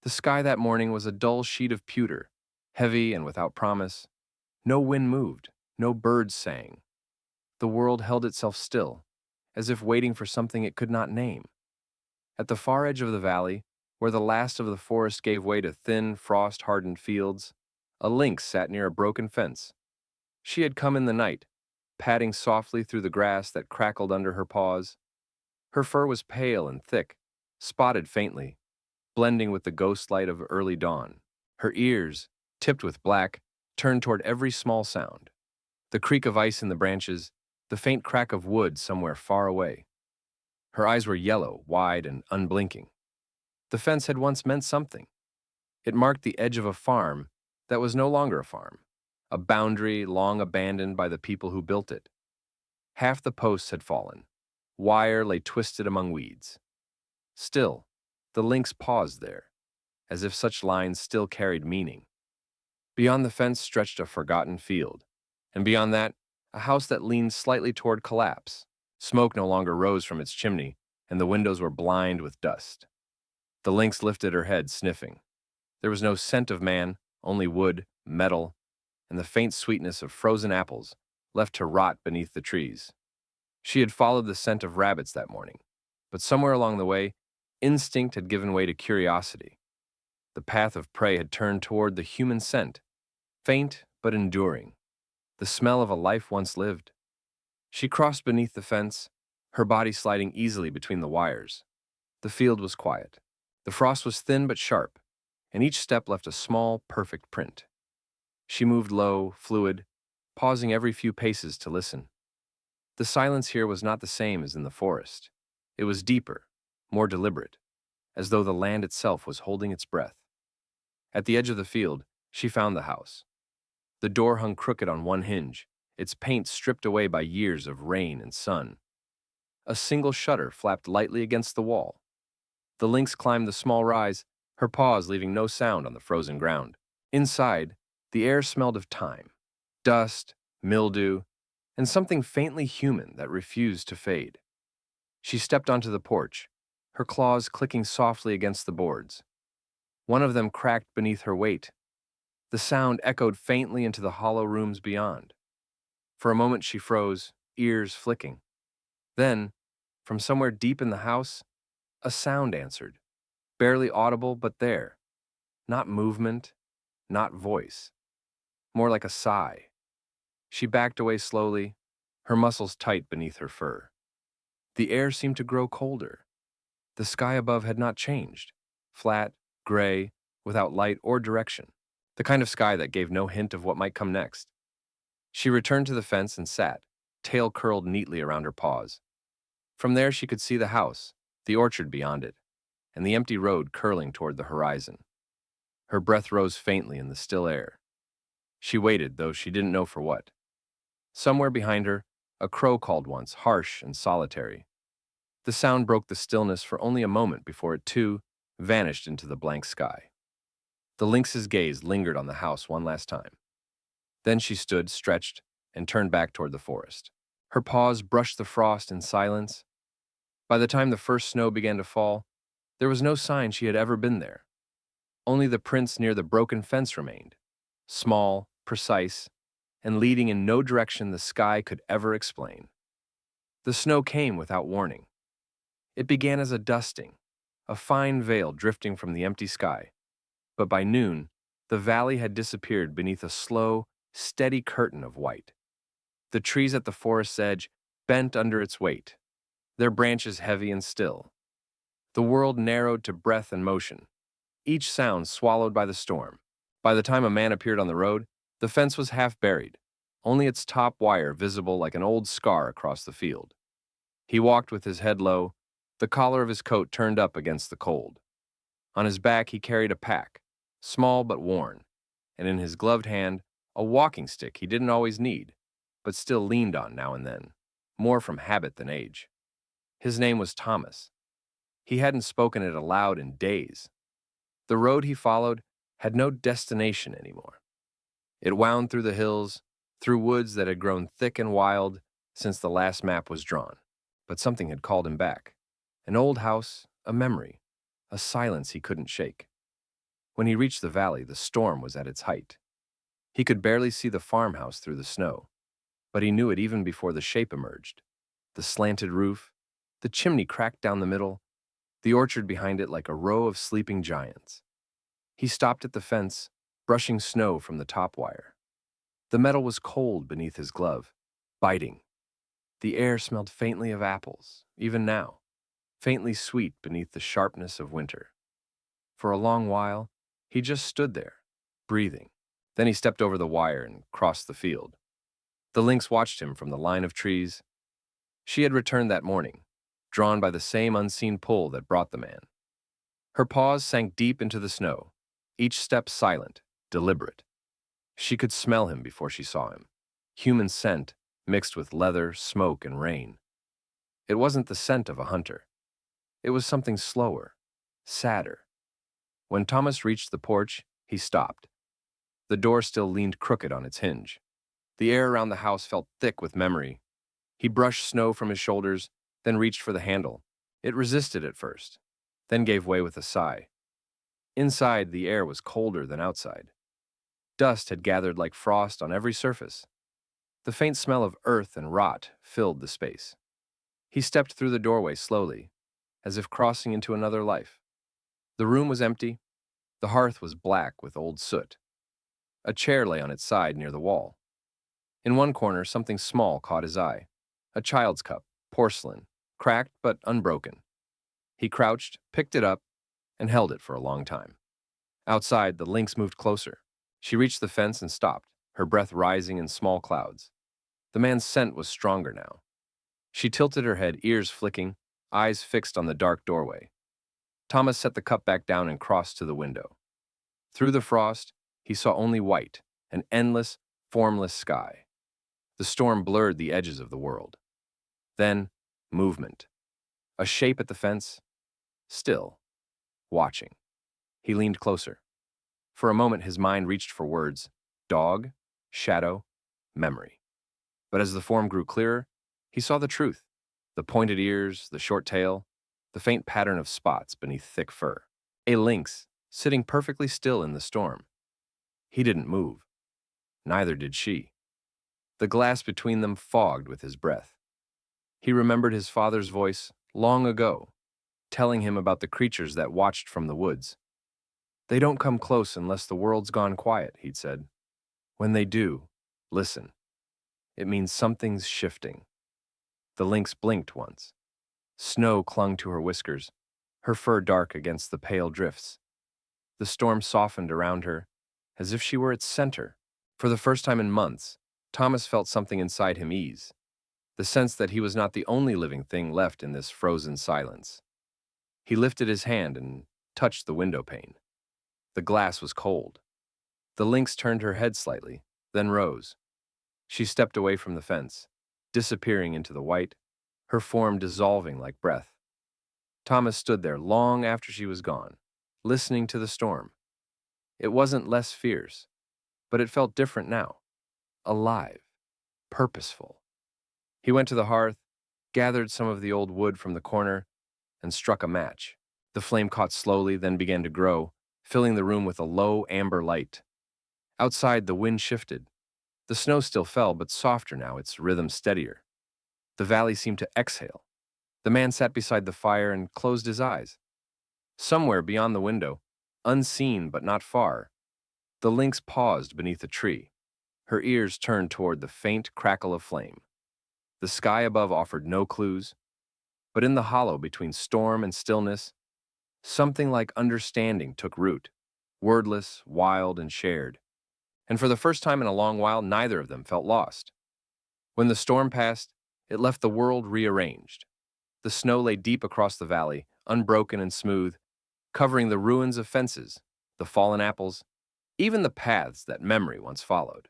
The sky that morning was a dull sheet of pewter, heavy and without promise. No wind moved, no birds sang. The world held itself still, as if waiting for something it could not name. At the far edge of the valley, where the last of the forest gave way to thin, frost-hardened fields, a lynx sat near a broken fence. She had come in the night, padding softly through the grass that crackled under her paws. Her fur was pale and thick, spotted faintly, blending with the ghost light of early dawn. Her ears, tipped with black, turned toward every small sound. The creak of ice in the branches, the faint crack of wood somewhere far away. Her eyes were yellow, wide, and unblinking. The fence had once meant something. It marked the edge of a farm that was no longer a farm, a boundary long abandoned by the people who built it. Half the posts had fallen. Wire lay twisted among weeds. Still, the lynx paused there, as if such lines still carried meaning. Beyond the fence stretched a forgotten field, and beyond that, a house that leaned slightly toward collapse. Smoke no longer rose from its chimney, and the windows were blind with dust. The lynx lifted her head, sniffing. There was no scent of man, only wood, metal, and the faint sweetness of frozen apples left to rot beneath the trees. She had followed the scent of rabbits that morning, but somewhere along the way, instinct had given way to curiosity. The path of prey had turned toward the human scent, faint but enduring, the smell of a life once lived. She crossed beneath the fence, her body sliding easily between the wires. The field was quiet. The frost was thin but sharp, and each step left a small, perfect print. She moved low, fluid, pausing every few paces to listen. The silence here was not the same as in the forest. It was deeper, more deliberate, as though the land itself was holding its breath. At the edge of the field, she found the house. The door hung crooked on one hinge, its paint stripped away by years of rain and sun. A single shutter flapped lightly against the wall. The lynx climbed the small rise, her paws leaving no sound on the frozen ground. Inside, the air smelled of time, dust, mildew, and something faintly human that refused to fade. She stepped onto the porch, her claws clicking softly against the boards. One of them cracked beneath her weight. The sound echoed faintly into the hollow rooms beyond. For a moment she froze, ears flicking. Then, from somewhere deep in the house, a sound answered, barely audible but there. Not movement, not voice. More like a sigh. She backed away slowly, her muscles tight beneath her fur. The air seemed to grow colder. The sky above had not changed, flat, gray, without light or direction, the kind of sky that gave no hint of what might come next. She returned to the fence and sat, tail curled neatly around her paws. From there she could see the house, the orchard beyond it, and the empty road curling toward the horizon. Her breath rose faintly in the still air. She waited, though she didn't know for what. Somewhere behind her, a crow called once, harsh and solitary. The sound broke the stillness for only a moment before it, too, vanished into the blank sky. The lynx's gaze lingered on the house one last time. Then she stood, stretched, and turned back toward the forest. Her paws brushed the frost in silence. By the time the first snow began to fall, there was no sign she had ever been there. Only the prints near the broken fence remained, small, precise, and leading in no direction the sky could ever explain. The snow came without warning. It began as a dusting, a fine veil drifting from the empty sky, but by noon, the valley had disappeared beneath a slow, steady curtain of white. The trees at the forest's edge bent under its weight, their branches heavy and still. The world narrowed to breath and motion, each sound swallowed by the storm. By the time a man appeared on the road, the fence was half buried, only its top wire visible like an old scar across the field. He walked with his head low, the collar of his coat turned up against the cold. On his back he carried a pack, small but worn, and in his gloved hand, a walking stick he didn't always need, but still leaned on now and then, more from habit than age. His name was Thomas. He hadn't spoken it aloud in days. The road he followed had no destination anymore. It wound through the hills, through woods that had grown thick and wild since the last map was drawn. But something had called him back. An old house, a memory, a silence he couldn't shake. When he reached the valley, the storm was at its height. He could barely see the farmhouse through the snow, but he knew it even before the shape emerged. The slanted roof, the chimney cracked down the middle, the orchard behind it like a row of sleeping giants. He stopped at the fence, brushing snow from the top wire. The metal was cold beneath his glove, biting. The air smelled faintly of apples, even now, faintly sweet beneath the sharpness of winter. For a long while, he just stood there, breathing. Then he stepped over the wire and crossed the field. The lynx watched him from the line of trees. She had returned that morning, drawn by the same unseen pull that brought the man. Her paws sank deep into the snow, each step silent, deliberate. She could smell him before she saw him. Human scent mixed with leather, smoke, and rain. It wasn't the scent of a hunter. It was something slower, sadder. When Thomas reached the porch, he stopped. The door still leaned crooked on its hinge. The air around the house felt thick with memory. He brushed snow from his shoulders, then reached for the handle. It resisted at first, then gave way with a sigh. Inside, the air was colder than outside. Dust had gathered like frost on every surface. The faint smell of earth and rot filled the space. He stepped through the doorway slowly, as if crossing into another life. The room was empty. The hearth was black with old soot. A chair lay on its side near the wall. In one corner, something small caught his eye. A child's cup, porcelain, cracked but unbroken. He crouched, picked it up, and held it for a long time. Outside, the lynx moved closer. She reached the fence and stopped, her breath rising in small clouds. The man's scent was stronger now. She tilted her head, ears flicking, eyes fixed on the dark doorway. Thomas set the cup back down and crossed to the window. Through the frost, he saw only white, an endless, formless sky. The storm blurred the edges of the world. Then, movement. A shape at the fence, still, watching. He leaned closer. For a moment, his mind reached for words: dog, shadow, memory. But as the form grew clearer, he saw the truth: the pointed ears, the short tail, the faint pattern of spots beneath thick fur. A lynx, sitting perfectly still in the storm. He didn't move. Neither did she. The glass between them fogged with his breath. He remembered his father's voice long ago, telling him about the creatures that watched from the woods. They don't come close unless the world's gone quiet, he'd said. When they do, listen. It means something's shifting. The lynx blinked once. Snow clung to her whiskers, her fur dark against the pale drifts. The storm softened around her, as if she were its center. For the first time in months, Thomas felt something inside him ease, the sense that he was not the only living thing left in this frozen silence. He lifted his hand and touched the window pane. The glass was cold. The lynx turned her head slightly, then rose. She stepped away from the fence, disappearing into the white, her form dissolving like breath. Thomas stood there long after she was gone, listening to the storm. It wasn't less fierce, but it felt different now. Alive, purposeful. He went to the hearth, gathered some of the old wood from the corner, and struck a match. The flame caught slowly, then began to grow, filling the room with a low amber light. Outside, the wind shifted. The snow still fell, but softer now, its rhythm steadier. The valley seemed to exhale. The man sat beside the fire and closed his eyes. Somewhere beyond the window, unseen but not far, the lynx paused beneath a tree, her ears turned toward the faint crackle of flame. The sky above offered no clues, but in the hollow between storm and stillness, something like understanding took root, wordless, wild, and shared. And for the first time in a long while, neither of them felt lost. When the storm passed, it left the world rearranged. The snow lay deep across the valley, unbroken and smooth, covering the ruins of fences, the fallen apples, even the paths that memory once followed.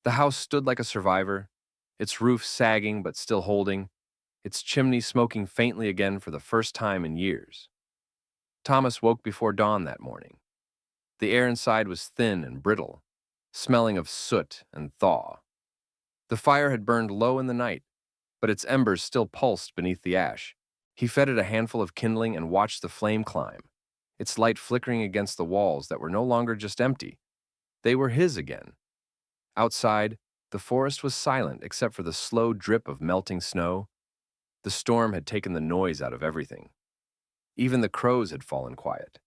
The house stood like a survivor, its roof sagging but still holding, its chimney smoking faintly again for the first time in years. Thomas woke before dawn that morning. The air inside was thin and brittle, smelling of soot and thaw. The fire had burned low in the night, but its embers still pulsed beneath the ash. He fed it a handful of kindling and watched the flame climb, its light flickering against the walls that were no longer just empty. They were his again. Outside, the forest was silent except for the slow drip of melting snow. The storm had taken the noise out of everything. Even the crows had fallen quiet.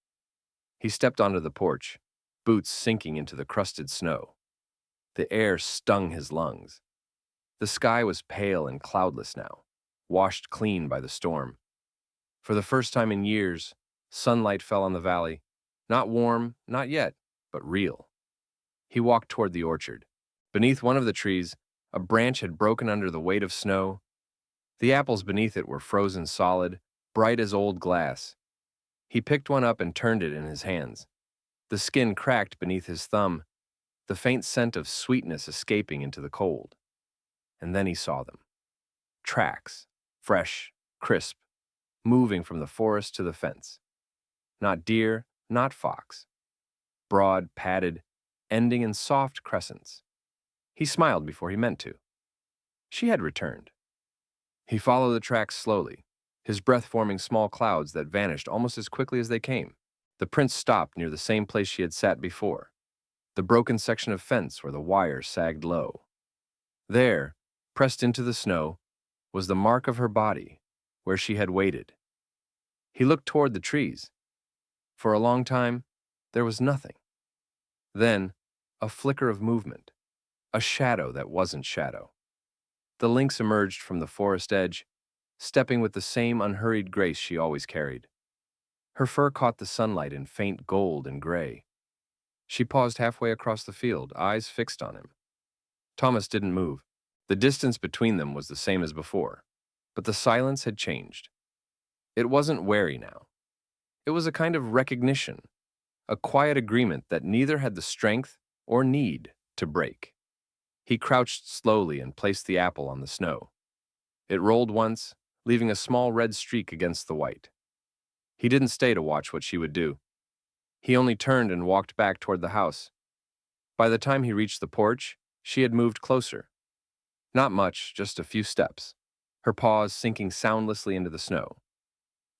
He stepped onto the porch, boots sinking into the crusted snow. The air stung his lungs. The sky was pale and cloudless now, washed clean by the storm. For the first time in years, sunlight fell on the valley, not warm, not yet, but real. He walked toward the orchard. Beneath one of the trees, a branch had broken under the weight of snow. The apples beneath it were frozen solid, bright as old glass. He picked one up and turned it in his hands. The skin cracked beneath his thumb, the faint scent of sweetness escaping into the cold. And then he saw them. Tracks, fresh, crisp, moving from the forest to the fence. Not deer, not fox. Broad, padded, ending in soft crescents. He smiled before he meant to. She had returned. He followed the tracks slowly, his breath forming small clouds that vanished almost as quickly as they came. The prince stopped near the same place she had sat before, the broken section of fence where the wire sagged low. There, pressed into the snow, was the mark of her body, where she had waited. He looked toward the trees. For a long time, there was nothing. Then, a flicker of movement, a shadow that wasn't shadow. The lynx emerged from the forest edge, stepping with the same unhurried grace she always carried. Her fur caught the sunlight in faint gold and gray. She paused halfway across the field, eyes fixed on him. Thomas didn't move. The distance between them was the same as before, but the silence had changed. It wasn't wary now. It was a kind of recognition, a quiet agreement that neither had the strength or need to break. He crouched slowly and placed the apple on the snow. It rolled once, leaving a small red streak against the white. He didn't stay to watch what she would do. He only turned and walked back toward the house. By the time he reached the porch, she had moved closer. Not much, just a few steps, her paws sinking soundlessly into the snow.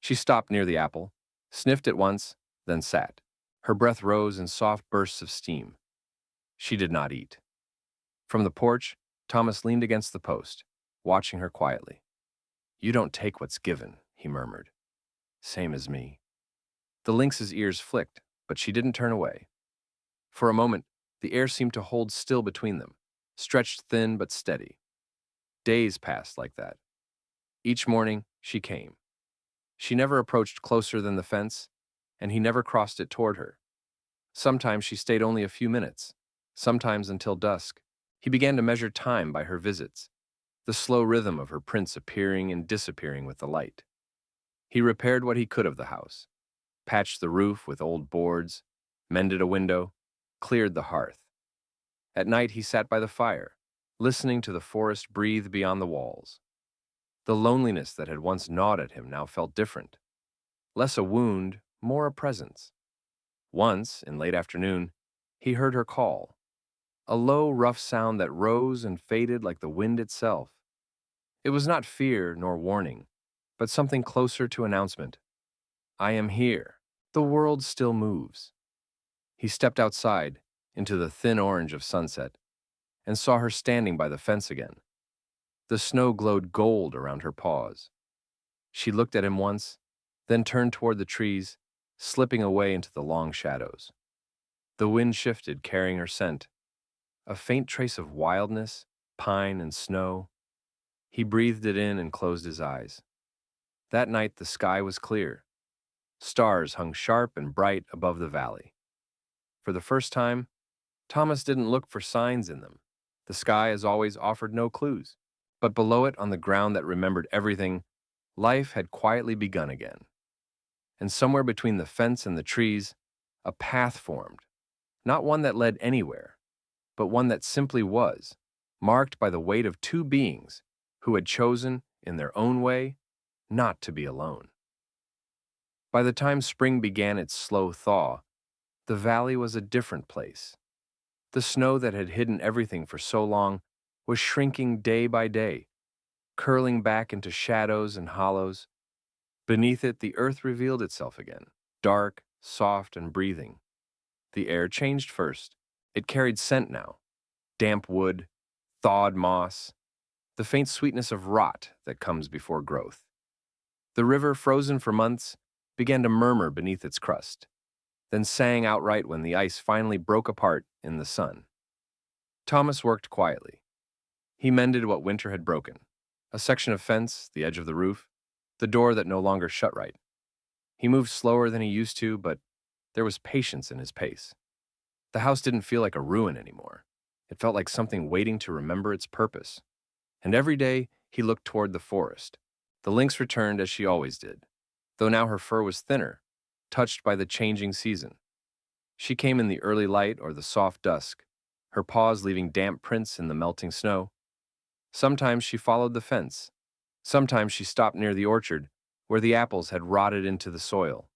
She stopped near the apple, sniffed it once, then sat. Her breath rose in soft bursts of steam. She did not eat. From the porch, Thomas leaned against the post, watching her quietly. "You don't take what's given," he murmured. "Same as me." The lynx's ears flicked, but she didn't turn away. For a moment, the air seemed to hold still between them, stretched thin but steady. Days passed like that. Each morning, she came. She never approached closer than the fence, and he never crossed it toward her. Sometimes she stayed only a few minutes, sometimes until dusk. He began to measure time by her visits, the slow rhythm of her prints appearing and disappearing with the light. He repaired what he could of the house, patched the roof with old boards, mended a window, cleared the hearth. At night he sat by the fire, listening to the forest breathe beyond the walls. The loneliness that had once gnawed at him now felt different. Less a wound, more a presence. Once, in late afternoon, he heard her call, a low, rough sound that rose and faded like the wind itself. It was not fear nor warning, but something closer to announcement. "I am here. The world still moves." He stepped outside, into the thin orange of sunset, and saw her standing by the fence again. The snow glowed gold around her paws. She looked at him once, then turned toward the trees, slipping away into the long shadows. The wind shifted, carrying her scent, a faint trace of wildness, pine and snow. He breathed it in and closed his eyes. That night the sky was clear. Stars hung sharp and bright above the valley. For the first time, Thomas didn't look for signs in them. The sky, as always, offered no clues. But below it, on the ground that remembered everything, life had quietly begun again. And somewhere between the fence and the trees, a path formed, not one that led anywhere, but one that simply was, marked by the weight of two beings who had chosen, in their own way, not to be alone. By the time spring began its slow thaw, the valley was a different place. The snow that had hidden everything for so long was shrinking day by day, curling back into shadows and hollows. Beneath it, the earth revealed itself again, dark, soft and breathing. The air changed first. It carried scent now: damp wood, thawed moss, the faint sweetness of rot that comes before growth. The river, frozen for months, began to murmur beneath its crust, then sang outright when the ice finally broke apart in the sun. Thomas worked quietly. He mended what winter had broken: a section of fence, the edge of the roof, the door that no longer shut right. He moved slower than he used to, but there was patience in his pace. The house didn't feel like a ruin anymore. It felt like something waiting to remember its purpose. And every day he looked toward the forest. The lynx returned as she always did, though now her fur was thinner, touched by the changing season. She came in the early light or the soft dusk, her paws leaving damp prints in the melting snow. Sometimes she followed the fence. Sometimes she stopped near the orchard, where the apples had rotted into the soil.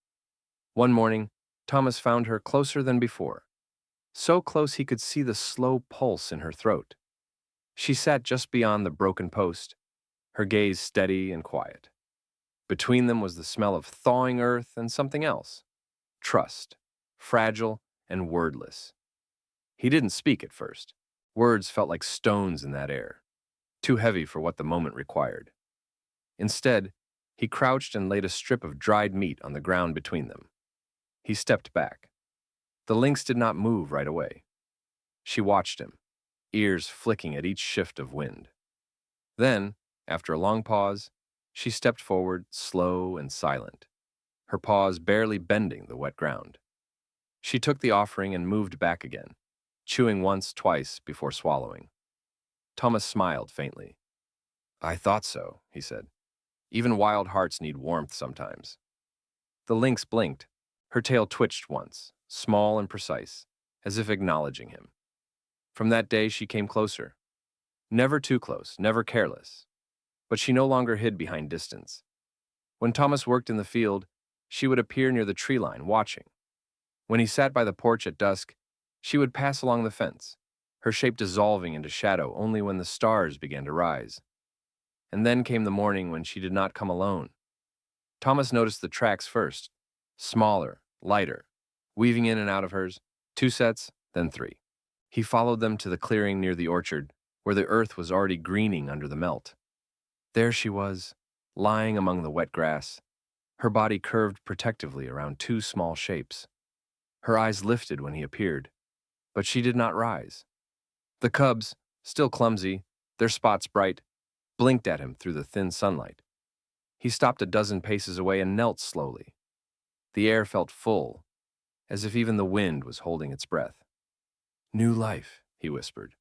One morning, Thomas found her closer than before, so close he could see the slow pulse in her throat. She sat just beyond the broken post, her gaze steady and quiet. Between them was the smell of thawing earth and something else: trust, fragile and wordless. He didn't speak at first. Words felt like stones in that air, too heavy for what the moment required. Instead, he crouched and laid a strip of dried meat on the ground between them. He stepped back. The lynx did not move right away. She watched him, ears flicking at each shift of wind. Then, after a long pause, she stepped forward, slow and silent, her paws barely bending the wet ground. She took the offering and moved back again, chewing once, twice before swallowing. Thomas smiled faintly. "I thought so," he said. "Even wild hearts need warmth sometimes." The lynx blinked. Her tail twitched once, small and precise, as if acknowledging him. From that day she came closer. Never too close, never careless. But she no longer hid behind distance. When Thomas worked in the field, she would appear near the tree line, watching. When he sat by the porch at dusk, she would pass along the fence, her shape dissolving into shadow only when the stars began to rise. And then came the morning when she did not come alone. Thomas noticed the tracks first, smaller, lighter, weaving in and out of hers, 2 sets, then 3. He followed them to the clearing near the orchard, where the earth was already greening under the melt. There she was, lying among the wet grass, her body curved protectively around 2 small shapes. Her eyes lifted when he appeared, but she did not rise. The cubs, still clumsy, their spots bright, blinked at him through the thin sunlight. He stopped a dozen paces away and knelt slowly. The air felt full, as if even the wind was holding its breath. "New life," he whispered.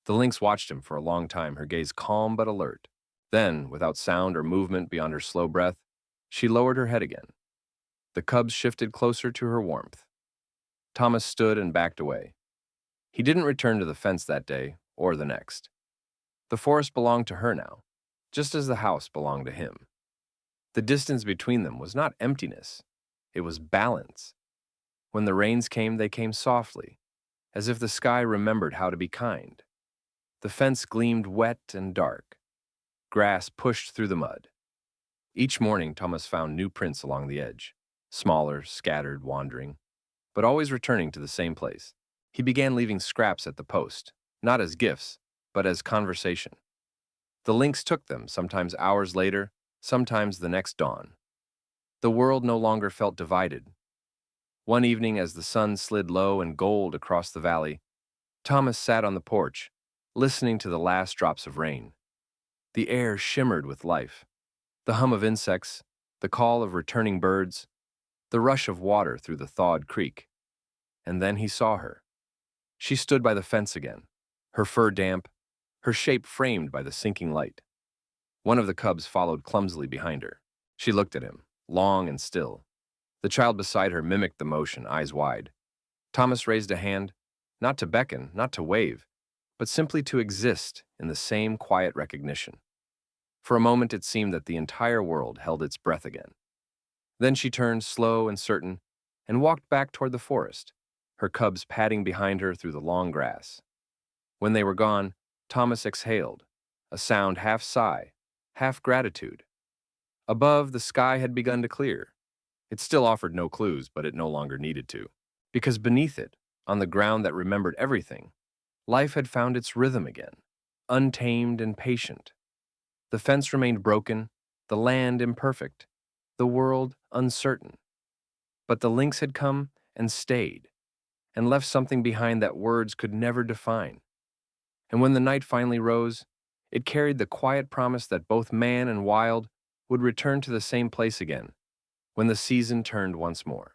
The lynx watched him for a long time, her gaze calm but alert. Then, without sound or movement beyond her slow breath, she lowered her head again. The cubs shifted closer to her warmth. Thomas stood and backed away. He didn't return to the fence that day, or the next. The forest belonged to her now, just as the house belonged to him. The distance between them was not emptiness, it was balance. When the rains came, they came softly, as if the sky remembered how to be kind. The fence gleamed wet and dark. Grass pushed through the mud. Each morning, Thomas found new prints along the edge, smaller, scattered, wandering, but always returning to the same place. He began leaving scraps at the post, not as gifts, but as conversation. The lynx took them, sometimes hours later, sometimes the next dawn. The world no longer felt divided. One evening, as the sun slid low and gold across the valley, Thomas sat on the porch, listening to the last drops of rain. The air shimmered with life. The hum of insects, the call of returning birds, the rush of water through the thawed creek. And then he saw her. She stood by the fence again, her fur damp, her shape framed by the sinking light. One of the cubs followed clumsily behind her. She looked at him, long and still. The child beside her mimicked the motion, eyes wide. Thomas raised a hand, not to beckon, not to wave, but simply to exist in the same quiet recognition. For a moment it seemed that the entire world held its breath again. Then she turned, slow and certain, and walked back toward the forest, her cubs padding behind her through the long grass. When they were gone, Thomas exhaled, a sound half sigh, half gratitude. Above, the sky had begun to clear. It still offered no clues, but it no longer needed to. Because beneath it, on the ground that remembered everything, life had found its rhythm again, untamed and patient. The fence remained broken, the land imperfect, the world uncertain. But the lynx had come and stayed, and left something behind that words could never define. And when the night finally rose, it carried the quiet promise that both man and wild would return to the same place again, when the season turned once more.